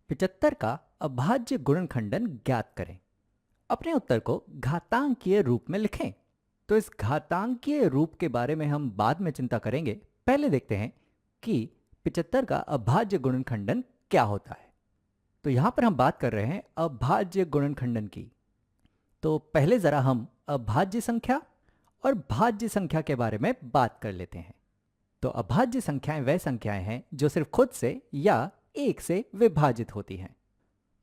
75 का अभाज्य गुणनखंडन ज्ञात करें। अपने उत्तर को घातांकीय रूप में लिखें। तो इस घातांकीय रूप के बारे में हम बाद में चिंता करेंगे। पहले देखते हैं कि 75 का अभाज्य गुणनखंडन क्या होता है। तो यहां पर हम बात कर रहे हैं अभाज्य गुणनखंडन की। तो पहले जरा हम अभाज्य संख्या और भाज्य संख्या के बारे में बात कर लेते हैं। तो अभाज्य संख्याएं वह संख्याएं हैं जो सिर्फ खुद से या एक से विभाजित होती हैं।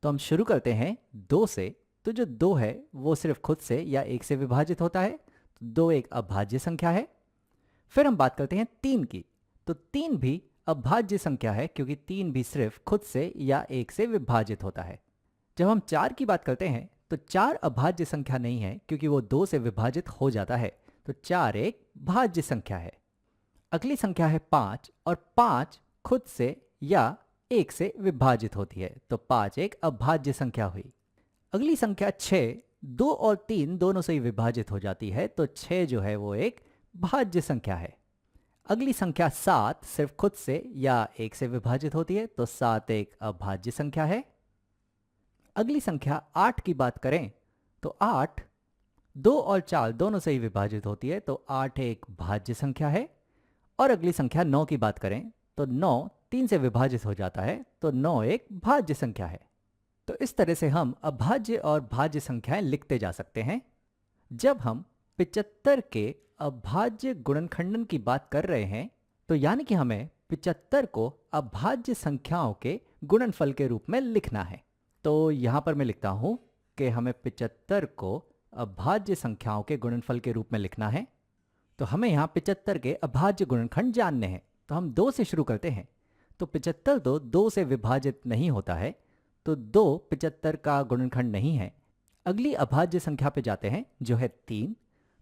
तो हम शुरू करते हैं 2 से। तो जो 2 है वो सिर्फ खुद से या एक से विभाजित होता है, तो 2 एक अभाज्य संख्या है। फिर हम बात करते हैं 3 की। तो 3 भी अभाज्य संख्या है क्योंकि 3 भी सिर्फ खुद से या एक से विभाजित होता है। जब हम 4 की बात करते हैं तो 4 अभाज्य संख्या नहीं है क्योंकि वो 2 से विभाजित हो जाता है, तो 4 एक भाज्य संख्या है। अगली संख्या है 5 और 5 खुद से या एक से विभाजित होती है, तो 5 एक अभाज्य संख्या हुई। अगली संख्या 6 2 और 3 दोनों से ही विभाजित हो जाती है, तो 6 जो है वो एक भाज्य संख्या है। अगली संख्या 7 सिर्फ खुद से या एक से विभाजित होती है, तो 7 एक अभाज्य संख्या है। अगली संख्या 8 की बात करें तो 8 2 और 4 दोनों से ही विभाजित होती है, तो 8 एक भाज्य संख्या है। और अगली संख्या 9 की बात करें तो 9 3 से विभाजित हो जाता है, तो 9 एक भाज्य संख्या है। तो इस तरह से हम अभाज्य और भाज्य संख्याएं लिखते जा सकते हैं। जब हम 75 के अभाज्य गुणनखंडन की बात कर रहे हैं तो यानी कि हमें 75 को अभाज्य संख्याओं के गुणनफल के रूप में लिखना है। तो यहां पर मैं लिखता हूं कि हमें 75 को अभाज्य संख्याओं के गुणनफल के रूप में लिखना है। तो हमें यहाँ 75 के अभाज्य गुणनखंड जानने हैं। तो हम 2 से शुरू करते हैं। तो 75 तो 2 से विभाजित नहीं होता है, तो 2 75 का गुणनखंड नहीं है। अगली अभाज्य संख्या पे जाते हैं जो है 3।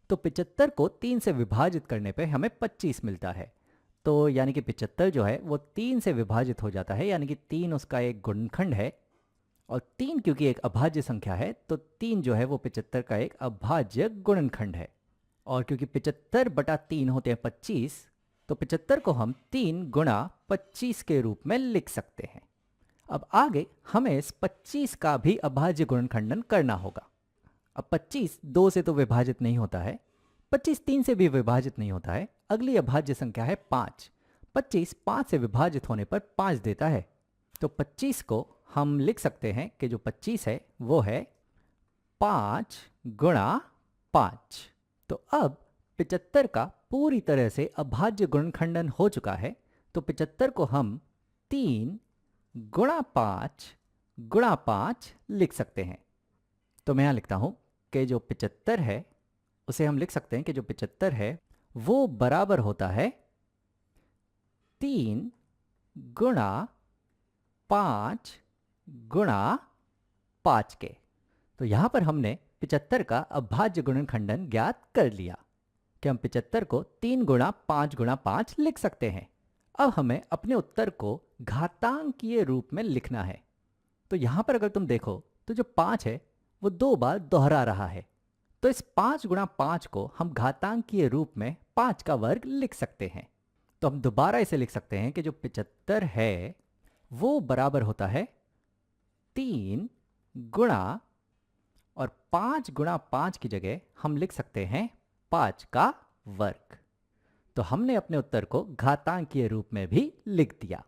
तो 75 को 3 से विभाजित करने पे हमें 25 मिलता है। तो यानी कि 75 जो है वो 3 से विभाजित हो जाता है, यानी कि 3 उसका एक गुणनखंड है। और 3 क्योंकि एक अभाज्य संख्या है, तो 3 जो है वो 75 का एक अभाज्य गुणनखंड है। और क्योंकि 75 बटा 3 होते हैं 25, तो 75 को हम 3 गुणा 25 के रूप में लिख सकते हैं। अब आगे हमें इस 25 का भी अभाज्य गुणनखंडन करना होगा। अब 25 2 से तो विभाजित नहीं होता है, 25 3 से भी विभाजित नहीं होता है। अगली अभाज्य संख्या है 5। 25 5 से विभाजित होने पर 5 देता है, तो 25 को हम लिख सकते हैं कि जो 25 है वो है 5 गुणा 5। तो अब 75 का पूरी तरह से अभाज्य गुणनखंडन हो चुका है, तो 75 को हम 3 गुणा 5 गुणा 5 लिख सकते हैं। तो मैं यहां लिखता हूं कि जो 75 है उसे हम लिख सकते हैं कि जो 75 है वो बराबर होता है 3 गुणा 5 गुणा 5 के। तो यहां पर हमने 75 का अभाज्य गुणनखंडन ज्ञात कर लिया कि हम 75 को 3 गुणा 5 गुणा 5 लिख सकते हैं। अब हमें अपने उत्तर को घातांकीय रूप में लिखना है। तो यहां पर अगर तुम देखो तो जो 5 है वो 2 बार दोहरा रहा है, तो इस 5 गुणा 5 को हम घातांकीय रूप में 5 का वर्ग लिख सकते हैं। तो हम दोबारा इसे लिख सकते हैं कि जो 75 है वो बराबर होता है 3 गुणा और 5 गुणा 5 की जगह हम लिख सकते हैं 5 का वर्ग। तो हमने अपने उत्तर को घातांकीय रूप में भी लिख दिया।